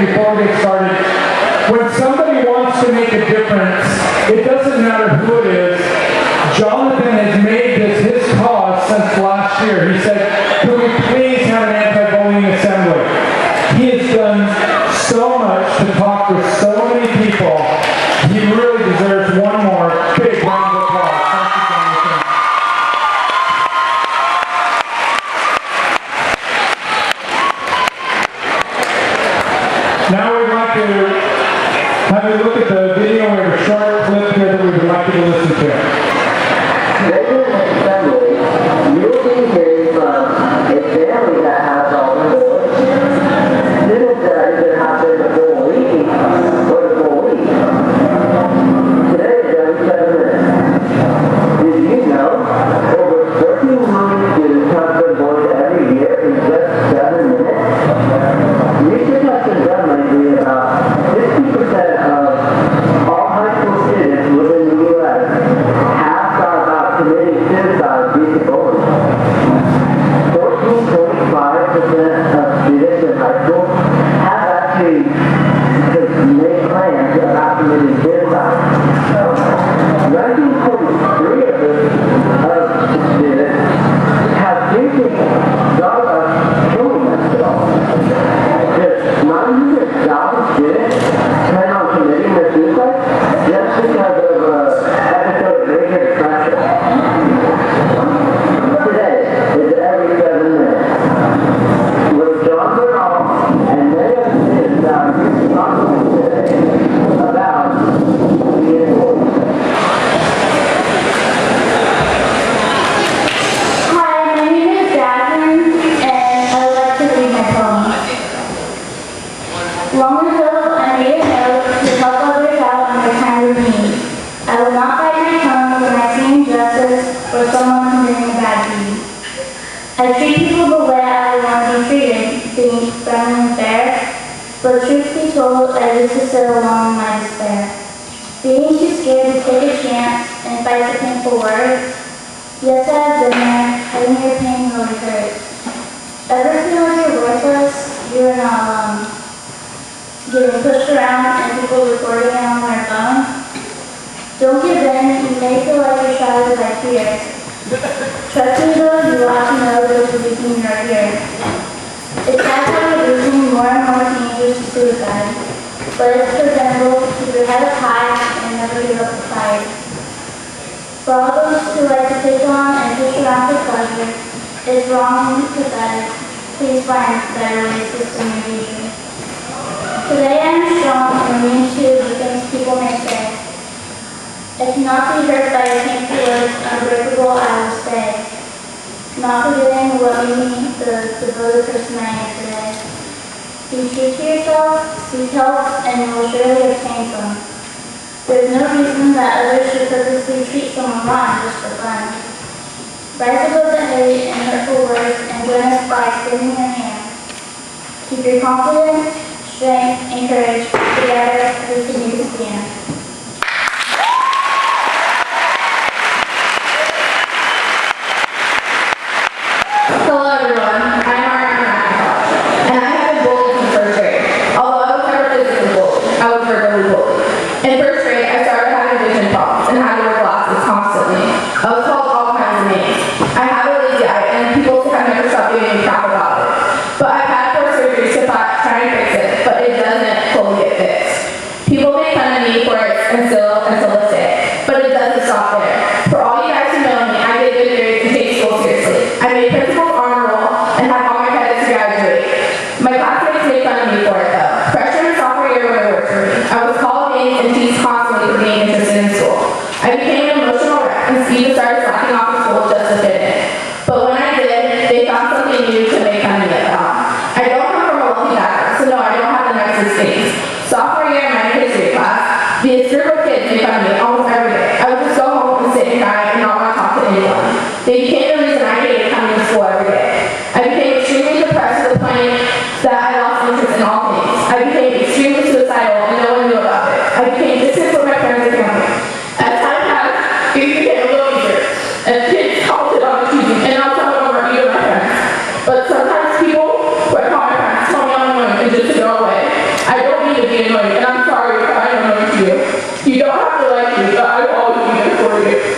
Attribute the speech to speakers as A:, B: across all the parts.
A: thing before we get started. When somebody wants to make a difference, it doesn't matter who it is. Jonathan has made this his cause since last year. He said, "Could we please have an anti-bullying assembly?" He has done so much to talk with so many people. He really deserves one more big round of applause. Thank you, Jonathan. Now we'd like to have you look at the video. We have a short clip here that we would like you to listen to.
B: Later in the assembly, you'll be hearing from a family that has all the boys, students that either have been the full week or the full week. Today is every 7 minutes. Did you know over 14 million students have been boys every year in just 7 minutes? Research has been done lately about 50% of all high school students within the U.S. have thought about committing suicide due to bullying. 14.5% of students in high school have actually made plans about committing suicide. 19.3% of students have seriously thought about killing themselves. Just 900,000 students plan on committing their suicide just because of episode of major depression. Today is every 7 minutes. With John Bernal and many of the students that are here talking today about being bullied.
C: Hi, my name is Jasmine, and I would like to read my poem. Long ago, I made a note to help others out in their time of need. I will not bite my tongue when I see injustice or someone committing a bad deed. I treat people the way I would want to be treated, being friendly and fair, but truth be told, I used to sit alone in my despair. Being too scared to take a chance and fight the painful words. Yes, I have been there, having your pain really hurts. Ever feel like you're worthless? You are not alone. Getting pushed around and people recording it on their phone? Don't give in, you may feel like you're shrouded by fear. Trust me though, you ought to know there's a reason you're here. It's sad how we're losing more and more teenagers to suicide, but it's preventable. Keep your head up high and never give up the fight. For all those who like to pick on and push around for pleasure, it's wrong and pathetic. Please find better ways to stimulate you. Today I am strong and immune to the things people may say. I cannot be hurt by your painful words, unbreakable I will stay. Not forgetting what made me the devoted person I am today. Be true to yourself, seek help, and you will surely obtain some. There is no reason that others should purposely treat someone wrong just for fun. Rise above the hate and hurtful words and join us by extending your hand. Keep your confidence, strength, and courage. Together, we can use stand.
D: Hello everyone, I'm Granite, and I have been bullied in first grade. Although I was never physically bullied, I was verbally bullied. In first grade, I started having vision problems and had to wear glasses constantly. I was called all kinds of names. I have a lazy eye, and people have never stopped giving me crap about it. But I've had 4 surgeries to try and fix it, but it doesn't fully get fixed. People make fun of me for it and still say, but it doesn't stop there. For all you guys who know me, I get good grades and take school seriously. I made principal's honor roll and had all my credits to graduate. My classmates make fun of me for it though. Freshman and sophomore year were the worst for me. I was called names and teased constantly for being interested in school. I became an emotional wreck and Steve started slacking off of school just to fit in. But when I did, they found something new to make fun of me about. I don't come from a wealthy background, so no, I don't have the nicest things. Sophomore year in my history class, this group of kids made fun of me almost every day. I would just go home and sit and cry and not want to talk to anyone. They became the reason I hated coming to school every day. I became extremely depressed to the point that I lost interest in all things. I became extremely suicidal and no one knew about it. I became distant from my friends and family. As time passed, things became a little easier. And kids commented on the TV, and now some of them are even my friends. But sometimes people who I call my friends tell me I'm annoying and just to go away. I to be annoying, and I'm sorry if I'm annoying to you. You don't have to like me, but I will always be there for you.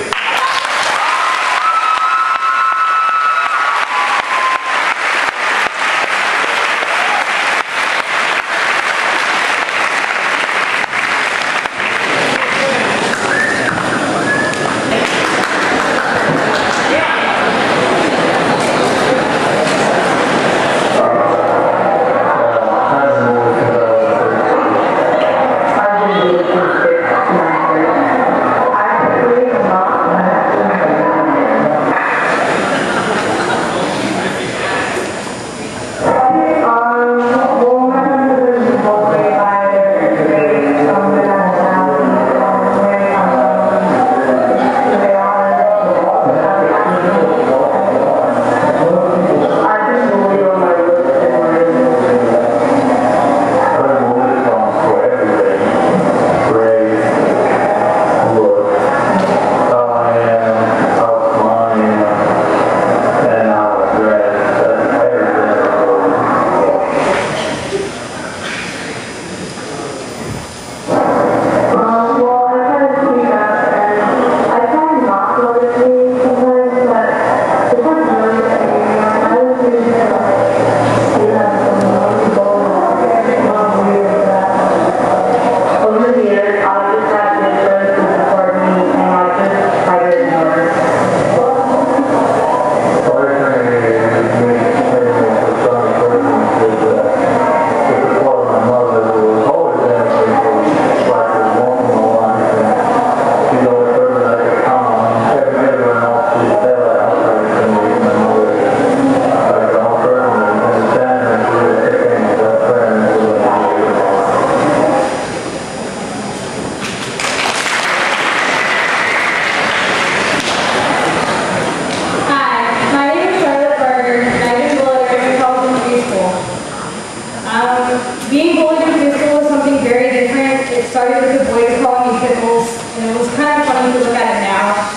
C: Being bullied in high school was something very different. It started with the boys calling me pickles, and it was kind of funny to look at it now.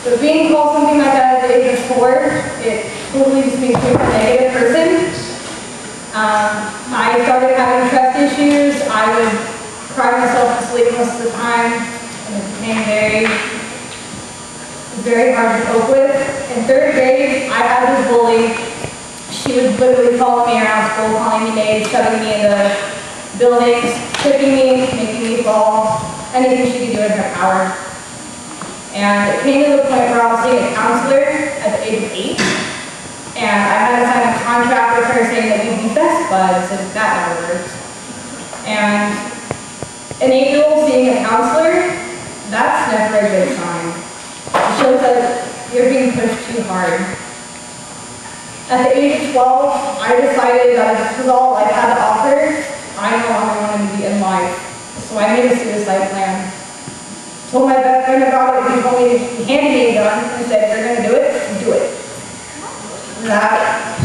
C: But being called something like that at the age of 4, it totally just makes me a negative person. I started having trust issues. I would cry myself to sleep most of the time, and it became very hard to cope with. In 3rd grade, I had this bully. She would literally follow me around school, calling me names, shoving me into buildings, tripping me, making me fall, anything she could do in her power. And it came to the point where I was seeing a counselor at the age of 8, and I had to sign a contract with her saying that we'd be best buds, and that never worked. And an 8-year-old seeing a counselor, that's never a good sign. It shows that you're being pushed too hard. At the age of 12, I decided that if this was all I had to offer, I no longer wanted to be in life. So I made a suicide plan. Told my best friend about it. He told me, he handed me a gun and said, if you're going to do it, do it. That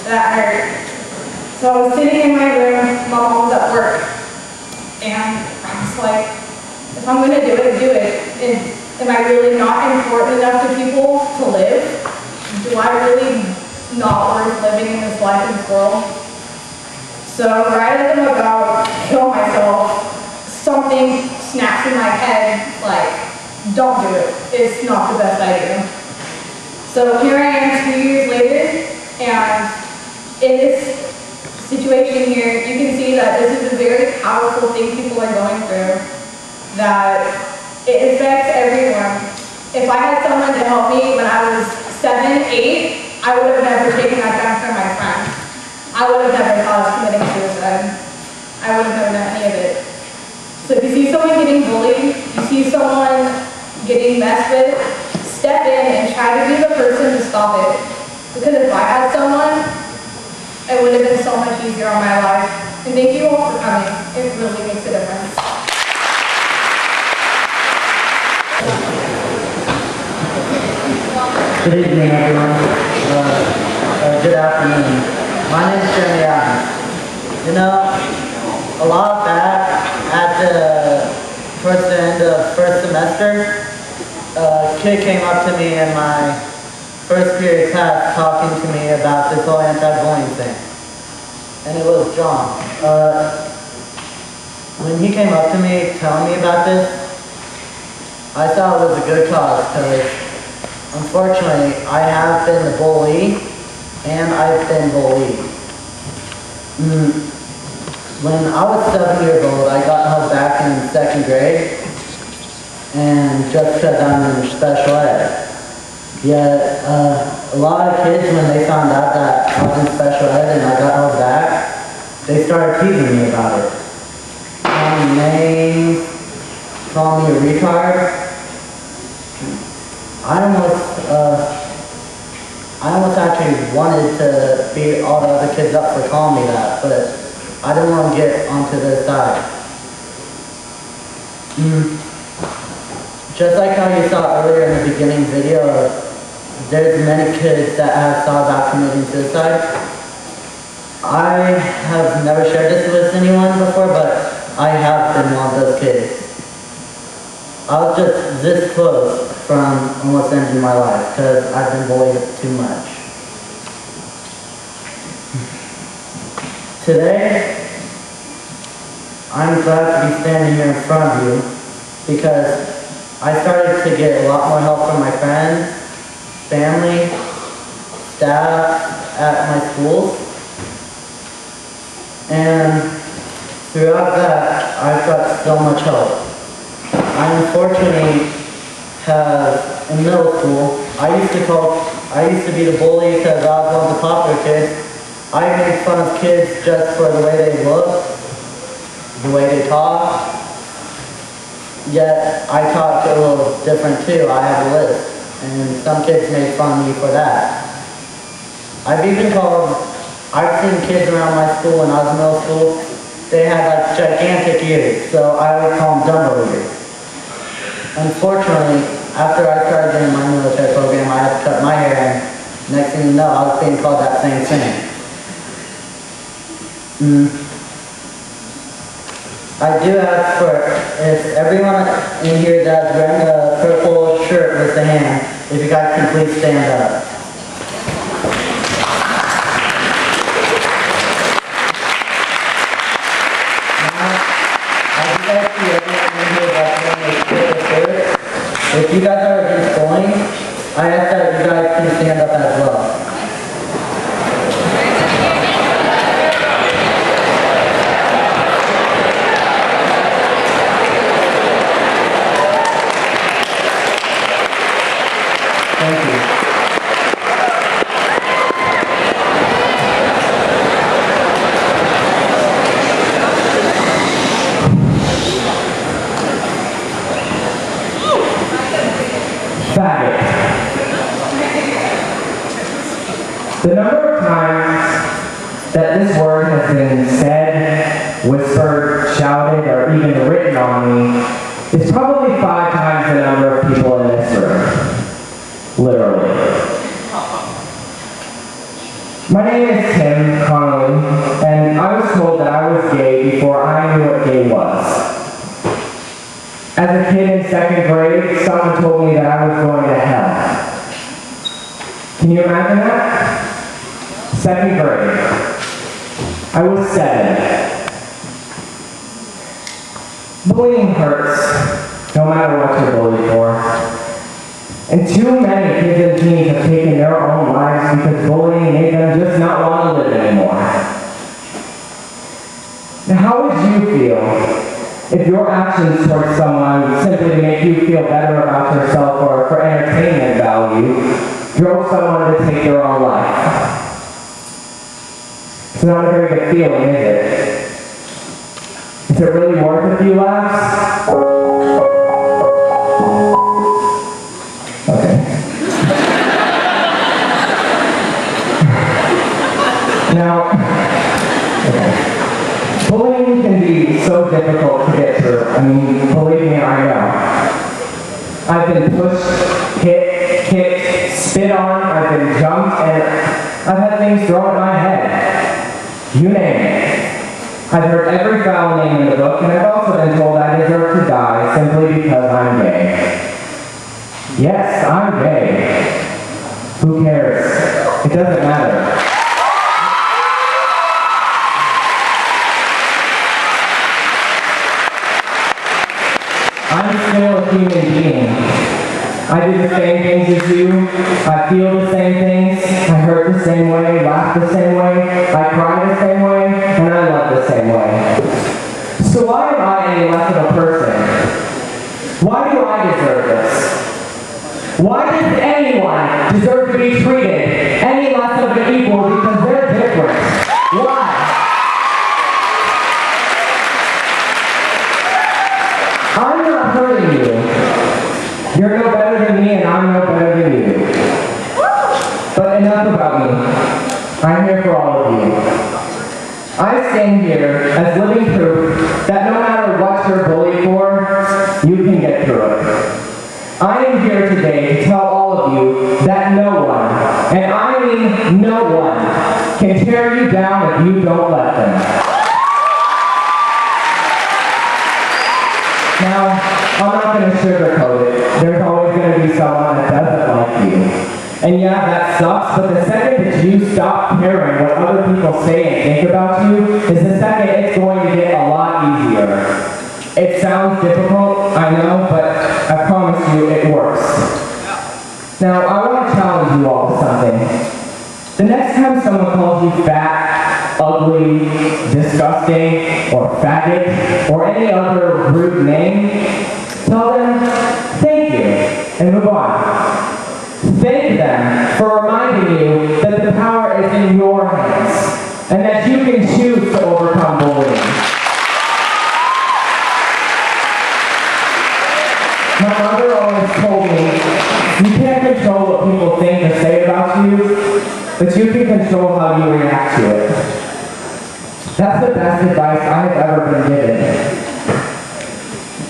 C: hurt. So I was sitting in my room, my mom was at work. And I was like, if I'm going to do it, do it. And am I really not important enough to people to live? Do I really not worth living in this life in this world? So right as I'm about to kill myself, something snaps in my head like, don't do it. It's not the best idea. So here I am 2 years later, and in this situation here, you can see that this is a very powerful thing people are going through, that it affects everyone. If I had someone to help me when I was 7, 8, I would have never taken that gun from my friend. I would have never thought of committing suicide. I would have never done any of it. So if you see someone getting bullied, you see someone getting messed with, step in and try to be the person to stop it. Because if I had someone, it would have been so much easier on my life. And thank you all for coming. It really makes a difference.
E: Good evening, everyone. Good afternoon. My name is Jeremy Adams. You know, a lot back towards the end of first semester, a kid came up to me in my first period class talking to me about this whole anti-bullying thing. And it was John. he came up to me telling me about this, I thought it was a good cause because unfortunately I have been the bully and I've been bullied. When I was 7 years old, I got held back in 2nd grade, and just because I'm in special ed. Yet, a lot of kids, when they found out that I was in special ed and I got held back, they started teasing me about it. Calling me names, calling me a retard. I almost actually wanted to beat all the other kids up for calling me that, but I didn't want to get onto their side. Just like how you saw earlier in the beginning video, there's many kids that have thought about committing suicide. I have never shared this with anyone before, but I have been one of those kids. I was just this close from almost ending my life because I've been bullied too much. Today, I'm glad to be standing here in front of you because I started to get a lot more help from my friends, family, staff at my schools, and throughout that, I've got so much help. I unfortunately have, in middle school, I used to be the bully because I was one of the popular kids. I made fun of kids just for the way they look, the way they talk. Yet I talk a little different too. I have a list, and some kids made fun of me for that. I've seen kids around my school when I was in middle school. They had like gigantic ears, so I would call them Dumbo ears. Unfortunately, after I started doing my military program, I had to cut my hair, and next thing you know, I was being called that same thing. I do ask for, if everyone in here that's wearing a purple shirt with a hand, if you guys can please stand up. If you guys are against bullying, I ask that you guys can stand up as well. Thank you.
A: Faggot. The number of times that this word has been said, whispered, shouted, or even written on me is probably 5 times the number of people in this room. Literally. My name is Tim Connolly, and I was told that I was gay before I knew what gay was. As a kid in 2nd grade, someone told me that I was going to hell. Can you imagine that? 2nd grade. I was 7. Bullying hurts, no matter what you're bullied for. And too many kids and teens have taken their own lives because bullying made them just not want to live anymore. Now, how would you feel if your actions towards someone simply to make you feel better about yourself or for entertainment value drove someone to take their own life? It's not a very good feeling, is it? Is it really worth a few laughs? Okay. Now, bullying can be so difficult to get through. I mean, believe me, I know. I've been pushed, hit, kicked, spit on, I've been jumped, and I've had things thrown at my head. You name it. I've heard every foul name in the book, and I've also been told I deserve to die simply because I'm gay. Yes, I'm gay. Who cares? It doesn't matter.
F: I do the same things as you. I feel the same things. I hurt the same way, laugh the same way, I cry the same way, and I love the same way. So why am I any less of a person? Why do I deserve this? Why does anyone deserve to be treated any less of an equal because they're different? Why? I'm not hurting you. You're no better than me and I'm no better than you. But enough about me. I'm here for all of you. I stand here as living proof that no matter what you're bullied for, you can get through it. I am here today to tell all of you that no one, and I mean no one, can tear you down if you don't let them. Now, I'm not going to sugarcoat it. There's always going to be someone that doesn't like you. And yeah, that sucks, but the second that you stop caring what other people say and think about you is the second it's going to get a lot easier. It sounds difficult, I know, but I promise you it works. Now, I want to challenge you all to something. The next time someone calls you fat, ugly, disgusting, or faggot, or any other rude name, tell them, thank you, and move on. Thank them for reminding you that the power is in your hands, and that you can choose to overcome bullying. My mother always told me, you can't control what people think or say about you, but you can control how you react to it. That's the best advice I have ever been given.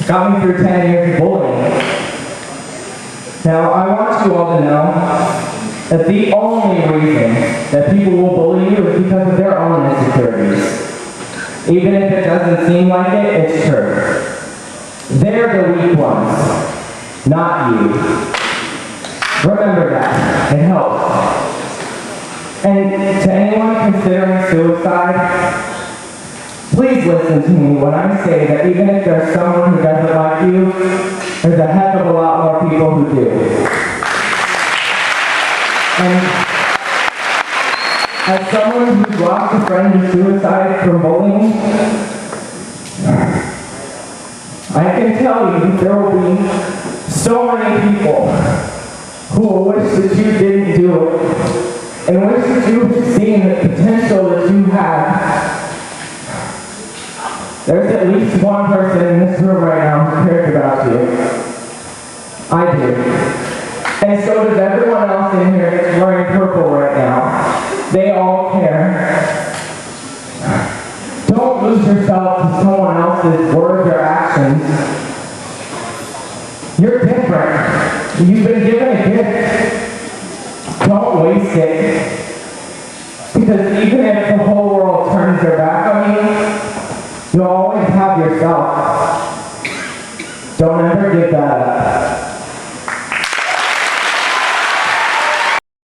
F: It got me through 10 years of bullying. Now, I want you all to know that the only reason that people will bully you is because of their own insecurities. Even if it doesn't seem like it, it's true. They're the weak ones, not you. Remember that. It helps. And to anyone considering suicide, please listen to me when I say that even if there's someone who doesn't like you, there's a heck of a lot more people who do. And as someone who's lost a friend to suicide from bullying, I can tell you there will be so many people who will wish that you didn't do it, and wish that you had seen the potential that you had. There's at least one person in this room right now who cares about you. I do. And so does everyone else in here that's wearing purple right now. They all care. Don't lose yourself to someone else's words or actions. You're different. You've been given a gift. Don't waste it. Because even if the whole world turns their back on you, you'll always have yourself.